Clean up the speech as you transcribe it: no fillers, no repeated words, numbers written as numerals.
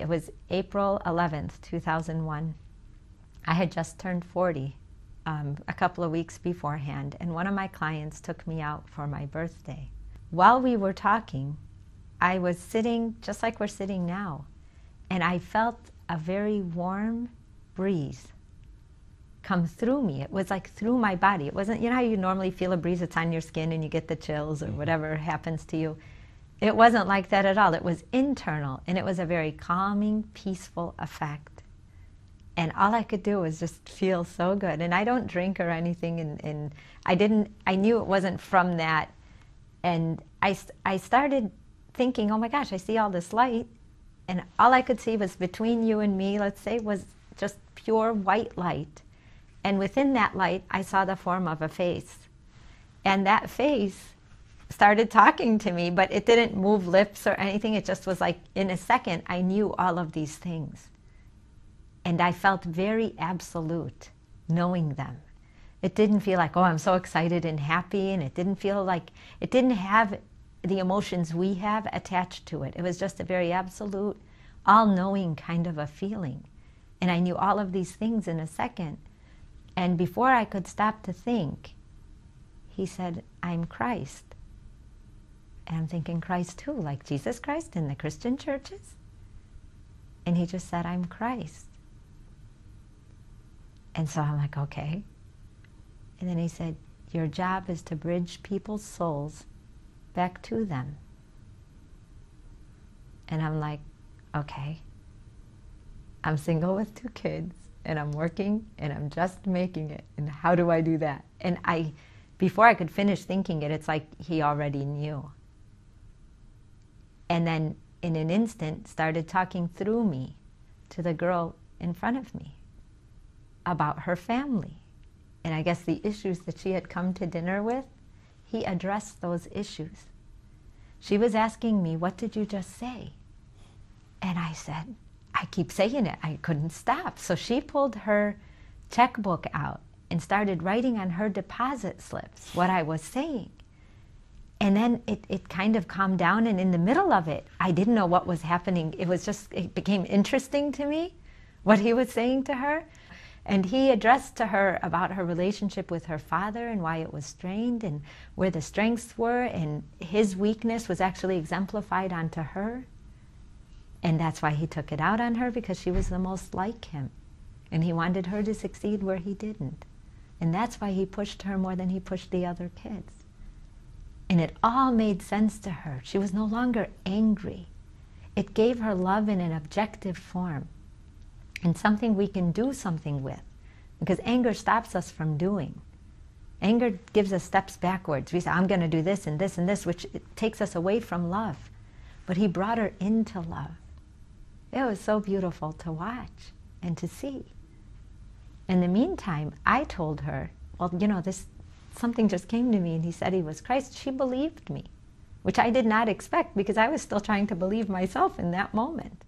It was April 11th, 2001. I had just turned 40 a couple of weeks beforehand, and one of my clients took me out for my birthday. While we were talking, I was sitting just like we're sitting now, and I felt a very warm breeze come through me. It was like through my body. It wasn't, you know how you normally feel a breeze that's on your skin and you get the chills or whatever happens to you? It wasn't like that at all. It was internal, and it was a very calming, peaceful effect. And all I could do was just feel so good. And I don't drink or anything, and I knew it wasn't from that. And I started thinking, oh my gosh, I see all this light, and all I could see was between you and me, let's say, was just pure white light. And within that light, I saw the form of a face. And that face started talking to me, but it didn't move lips or anything. It just was like, in a second, I knew all of these things. And I felt very absolute knowing them. It didn't feel like, oh, I'm so excited and happy, and it didn't feel like, it didn't have the emotions we have attached to it. It was just a very absolute, all-knowing kind of a feeling. And I knew all of these things in a second. And before I could stop to think, he said, I'm Christ. And I'm thinking, Christ who? Like Jesus Christ in the Christian churches? And he just said, I'm Christ. And so I'm like, okay. And then he said, your job is to bridge people's souls back to them. And I'm like, okay. I'm single with 2 kids, and I'm working, and I'm just making it. And how do I do that? And before I could finish thinking it, it's like he already knew. And then in an instant started talking through me to the girl in front of me about her family. And I guess the issues that she had come to dinner with, he addressed those issues. She was asking me, what did you just say? And I said, I keep saying it. I couldn't stop. So she pulled her checkbook out and started writing on her deposit slips what I was saying. And then it kind of calmed down, and in the middle of it, I didn't know what was happening. It became interesting to me, what he was saying to her. And he addressed to her about her relationship with her father and why it was strained and where the strengths were, and his weakness was actually exemplified onto her. And that's why he took it out on her, because she was the most like him. And he wanted her to succeed where he didn't. And that's why he pushed her more than he pushed the other kids. And it all made sense to her. She was no longer angry. It gave her love in an objective form, and something we can do something with, because anger stops us from doing. Anger gives us steps backwards. We say, I'm going to do this and this and this, which takes us away from love. But he brought her into love. It was so beautiful to watch and to see. In the meantime, I told her, well, you know, something just came to me, and he said he was Christ. She believed me, which I did not expect, because I was still trying to believe myself in that moment.